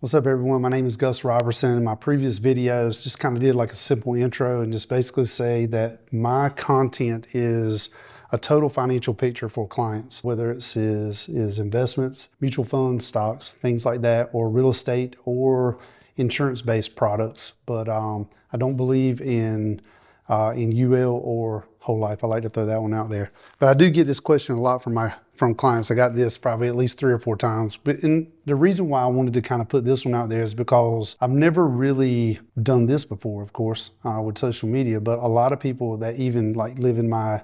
What's up, everyone? My name is Gus Robertson. In my previous videos, just kind of did like a simple intro and just basically say that my content is a total financial picture for clients, whether it's is investments, mutual funds, stocks, things like that, or real estate or insurance-based products. But I don't believe in UL or whole life. I like to throw that one out there. But I do get this question a lot from clients. I got this probably at least 3 or 4 times. But the reason why I wanted to kind of put this one out there is because I've never really done this before, of course, with social media. But a lot of people that even like live in my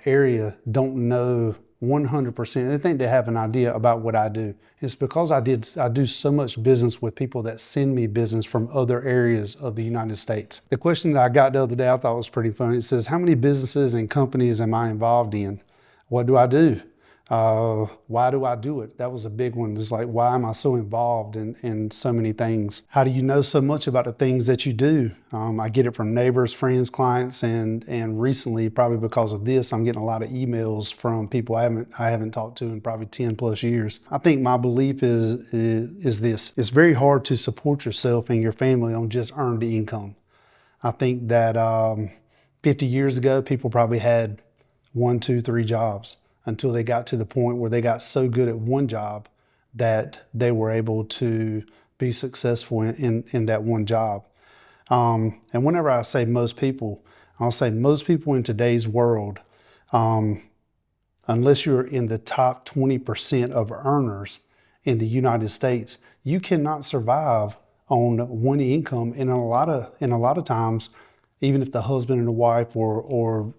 area don't know 100%. They think they have an idea about what I do. It's because I do so much business with people that send me business from other areas of the United States. The question that I got the other day I thought was pretty funny. It says, how many businesses and companies am I involved in? What do I do? Why do I do it? That was a big one. It's like, why am I so involved in so many things? How do you know so much about the things that you do? I get it from neighbors, friends, clients, and recently, probably because of this, I'm getting a lot of emails from people I haven't talked to in probably 10 plus years. I think my belief is this: it's very hard to support yourself and your family on just earned income. I think that 50 years ago, people probably had 1, 2, 3 jobs until they got to the point where they got so good at one job that they were able to be successful in that one job. And whenever I say most people, I'll say most people in today's world, unless you're in the top 20% of earners in the United States, you cannot survive on one income. And a lot of times, even if the husband and the wife or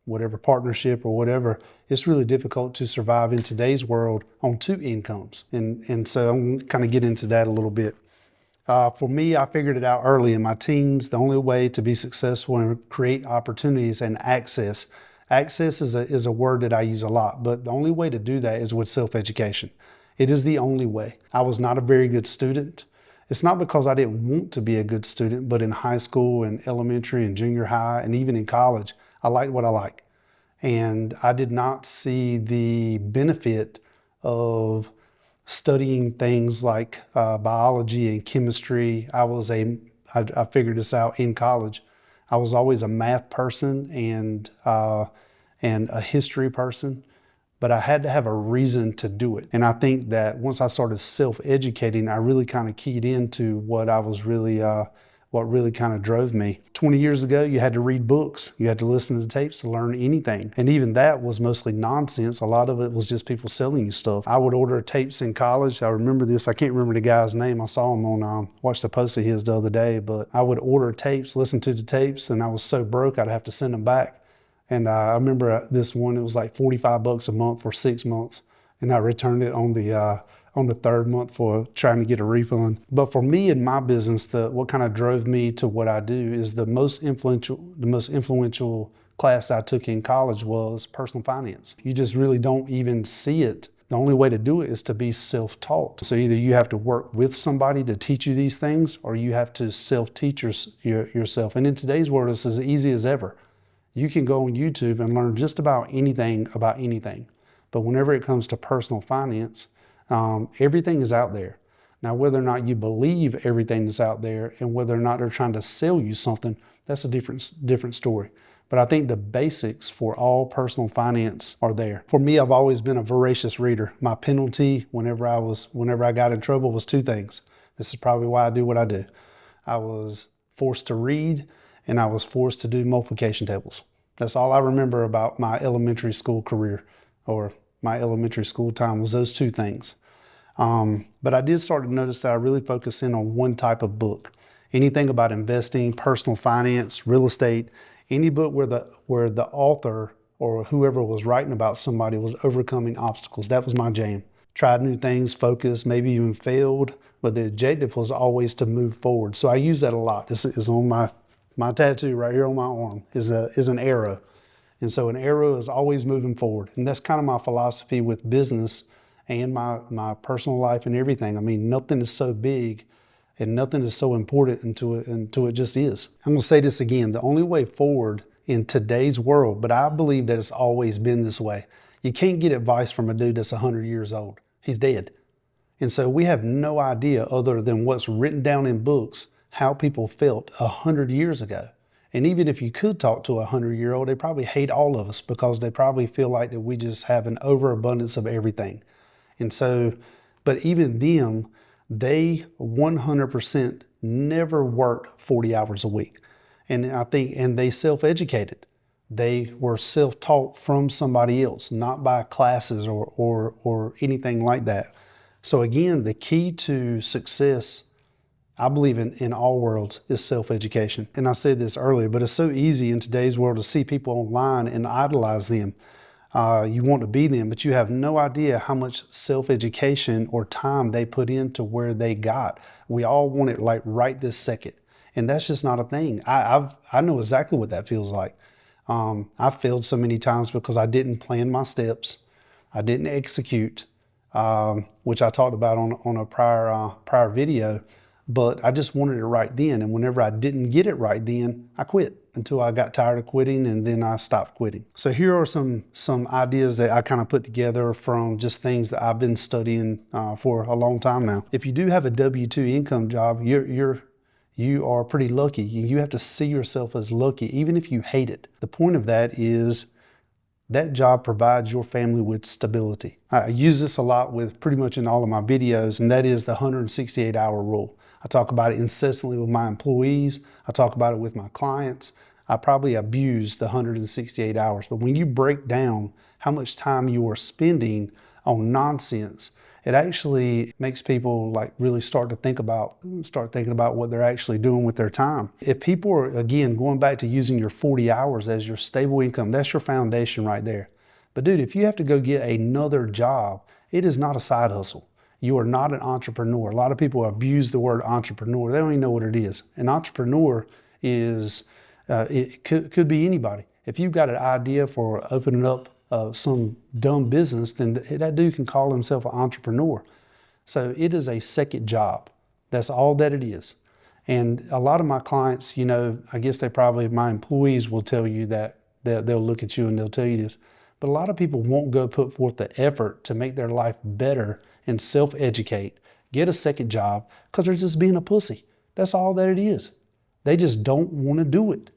whatever partnership or whatever, it's really difficult to survive in today's world on 2 incomes. And so I'm going to kind of get into that a little bit. For me, I figured it out early in my teens. The only way to be successful and create opportunities and access is a word that I use a lot, but the only way to do that is with self-education. It is the only way. I was not a very good student. It's not because I didn't want to be a good student, but in high school and elementary and junior high and even in college, I liked what I liked. And I did not see the benefit of studying things like biology and chemistry. I figured this out in college. I was always a math person and a history person, but I had to have a reason to do it. And I think that once I started self-educating, I really kind of keyed into what really kind of drove me. 20 years ago, you had to read books. You had to listen to tapes to learn anything. And even that was mostly nonsense. A lot of it was just people selling you stuff. I would order tapes in college. I remember this. I can't remember the guy's name. I saw him on, watched a post of his the other day, but I would order tapes, listen to the tapes, and I was so broke I'd have to send them back. And I remember this one, it was like $45 a month for 6 months. And I returned it on the 3rd month for trying to get a refund. But for me in my business, what kind of drove me to what I do is the most influential class I took in college was personal finance. You just really don't even see it. The only way to do it is to be self-taught. So either you have to work with somebody to teach you these things, or you have to self-teach yourself. And in today's world, it's as easy as ever. You can go on YouTube and learn just about anything. But whenever it comes to personal finance, everything is out there. Now, whether or not you believe everything that's out there and whether or not they're trying to sell you something, that's a different story. But I think the basics for all personal finance are there. For me, I've always been a voracious reader. My penalty whenever I got in trouble was 2 things. This is probably why I do what I do. I was forced to read and I was forced to do multiplication tables. That's all I remember about my elementary school career, or my elementary school time, was those 2 things. But I did start to notice that I really focus in on one type of book. Anything about investing, personal finance, real estate, any book where the author or whoever was writing about somebody was overcoming obstacles. That was my jam. Tried new things, focused, maybe even failed, but the objective was always to move forward. So I use that a lot. This is on my tattoo right here on my arm is an arrow. And so an arrow is always moving forward. And that's kind of my philosophy with business and my personal life and everything. I mean, nothing is so big and nothing is so important until it just is. I'm gonna say this again. The only way forward in today's world, but I believe that it's always been this way. You can't get advice from a dude that's 100 years old. He's dead. And so we have no idea other than what's written down in books, how people felt 100 years ago. And even if you could talk to a 100-year-old, they probably hate all of us because they probably feel like that we just have an overabundance of everything. And so, but even them, they 100% never worked 40 hours a week. And I think, and they self-educated. They were self-taught from somebody else, not by classes or anything like that. So again, the key to success, I believe in all worlds, is self-education. And I said this earlier, but it's so easy in today's world to see people online and idolize them. You want to be them, but you have no idea how much self-education or time they put into where they got. We all want it like right this second. And that's just not a thing. I know exactly what that feels like. I've failed so many times because I didn't plan my steps. I didn't execute, which I talked about on a prior video, but I just wanted it right then. And whenever I didn't get it right then, I quit until I got tired of quitting, and then I stopped quitting. So here are some ideas that I kind of put together from just things that I've been studying for a long time now. If you do have a W-2 income job, you are pretty lucky. You have to see yourself as lucky, even if you hate it. The point of that is that job provides your family with stability. I use this a lot with pretty much in all of my videos, and that is the 168-hour rule. I talk about it incessantly with my employees. I talk about it with my clients. I probably abuse the 168 hours, but when you break down how much time you are spending on nonsense, it actually makes people like really start thinking about what they're actually doing with their time. If people are, again, going back to using your 40 hours as your stable income, that's your foundation right there. But dude, if you have to go get another job, it is not a side hustle. You are not an entrepreneur. A lot of people abuse the word entrepreneur. They don't even know what it is. An entrepreneur is, it could be anybody. If you've got an idea for opening up some dumb business, then that dude can call himself an entrepreneur. So it is a second job. That's all that it is. And a lot of my clients, you know, I guess my employees will tell you that they'll look at you and they'll tell you this. But a lot of people won't go put forth the effort to make their life better and self-educate, get a second job, because they're just being a pussy. That's all that it is. They just don't want to do it.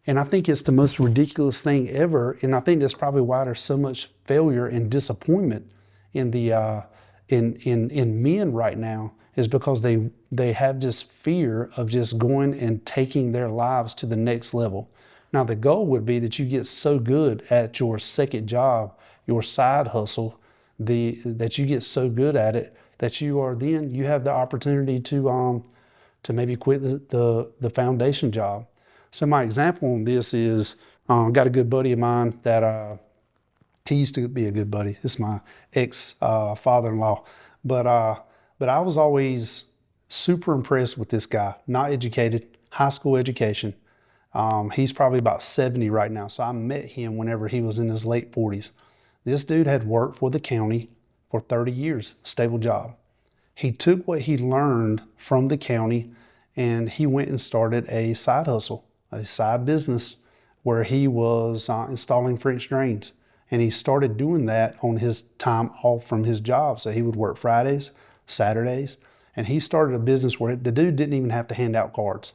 And I think it's the most ridiculous thing ever. And I think that's probably why there's so much failure and disappointment in the in men right now, is because they have this fear of just going and taking their lives to the next level. Now, the goal would be that you get so good at your second job, your side hustle, that you get so good at it that you have the opportunity to maybe quit the foundation job. So my example on this is, got a good buddy of mine that he used to be a good buddy. It's my ex father-in-law, but I was always super impressed with this guy. Not educated, high school education. He's probably about 70 right now. So I met him whenever he was in his late 40s. This dude had worked for the county for 30 years, stable job. He took what he learned from the county and he went and started a side hustle, a side business where he was installing French drains. And he started doing that on his time off from his job. So he would work Fridays, Saturdays, and he started a business where the dude didn't even have to hand out cards.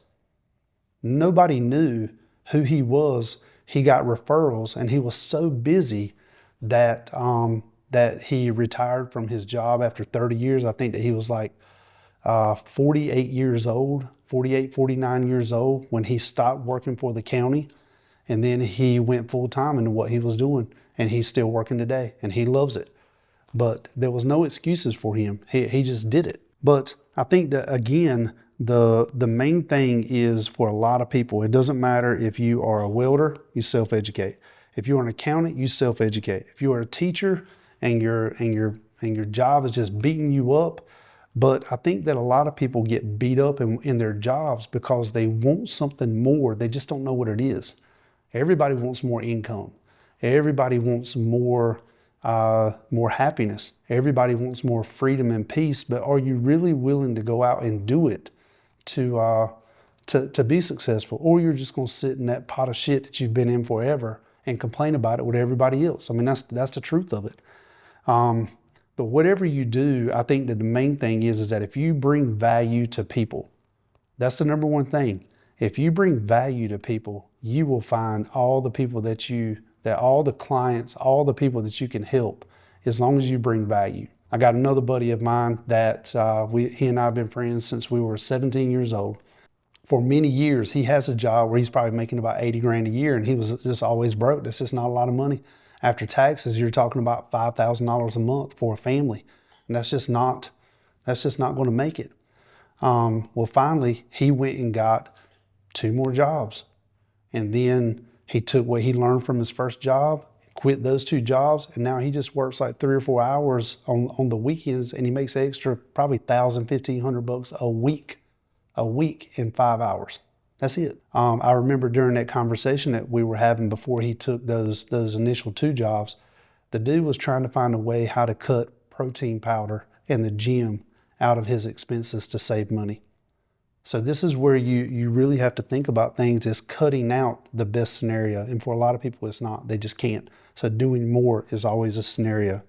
Nobody knew who he was. He got referrals, and he was so busy that that he retired from his job after 30 years. I think that he was like 48 years old, 48, 49 years old when he stopped working for the county. And then he went full time into what he was doing, and he's still working today, and he loves it. But there was no excuses for him. He just did it. But I think that, again, the main thing is for a lot of people, it doesn't matter if you are a welder, you self-educate. If you're an accountant, you self-educate. If you are a teacher and your job is just beating you up, but I think that a lot of people get beat up in their jobs because they want something more. They just don't know what it is. Everybody wants more income. Everybody wants more happiness. Everybody wants more freedom and peace. But are you really willing to go out and do it to to be successful, or you're just going to sit in that pot of shit that you've been in forever and complain about it with everybody else. I mean, that's the truth of it. But whatever you do, I think that the main thing is that if you bring value to people, that's the number one thing. If you bring value to people, you will find all the people that all the clients, all the people that you can help, as long as you bring value. I got another buddy of mine that he and I have been friends since we were 17 years old. For many years, he has a job where he's probably making about 80 grand a year, and he was just always broke. That's just not a lot of money. After taxes, you're talking about $5,000 a month for a family, and that's just not going to make it. Well, finally, he went and got 2 more jobs, and then he took what he learned from his first job, quit those 2 jobs, and now he just works like 3 or 4 hours on the weekends, and he makes extra probably $1,000-1,500 a week in 5 hours. That's it. I remember during that conversation that we were having before he took those initial 2 jobs, the dude was trying to find a way how to cut protein powder and the gym out of his expenses to save money. So this is where you really have to think about things as cutting out the best scenario. And for a lot of people, it's not. They just can't. So doing more is always a scenario.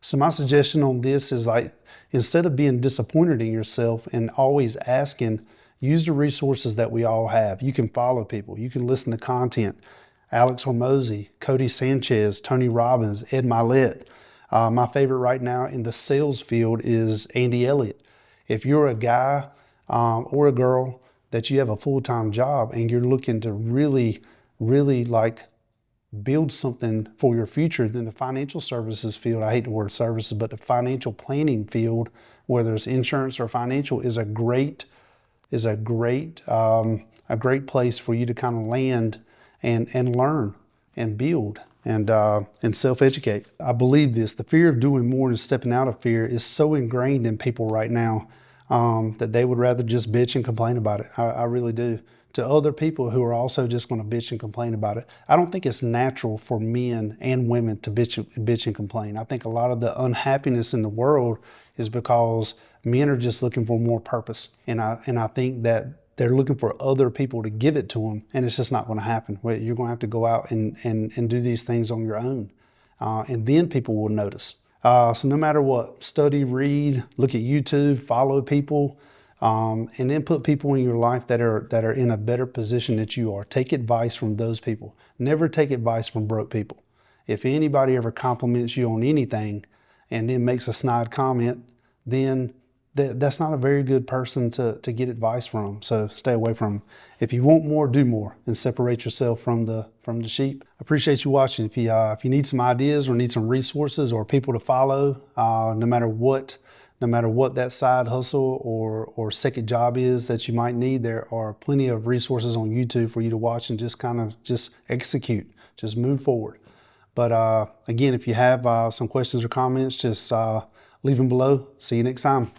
So my suggestion on this is, like, instead of being disappointed in yourself and always asking, use the resources that we all have. You can follow people. You can listen to content. Alex Hormozy, Cody Sanchez, Tony Robbins, Ed Mylett. My favorite right now in the sales field is Andy Elliott. If you're a guy or a girl that you have a full-time job and you're looking to really, really like build something for your future, then the financial services field, I hate the word services, but the financial planning field, whether it's insurance or financial, is a great place for you to kind of land and learn and build and self-educate. I believe this. The fear of doing more and stepping out of fear is so ingrained in people right now that they would rather just bitch and complain about it. I really do. To other people who are also just going to bitch and complain about it. I don't think it's natural for men and women to bitch and complain. I think a lot of the unhappiness in the world is because men are just looking for more purpose. And I think that they're looking for other people to give it to them, and it's just not going to happen. You're going to have to go out and do these things on your own, and then people will notice. So no matter what, study, read, look at YouTube, follow people, and then put people in your life that are in a better position that you are. Take advice from those people. Never take advice from broke people. If anybody ever compliments you on anything and then makes a snide comment, then that's not a very good person to get advice from. So stay away from them. If you want more, do more, and separate yourself from the sheep. I appreciate you watching. If you need some ideas or need some resources or people to follow, no matter what that side hustle or second job is that you might need, there are plenty of resources on YouTube for you to watch and just execute, just move forward. But again, if you have some questions or comments, just leave them below. See you next time.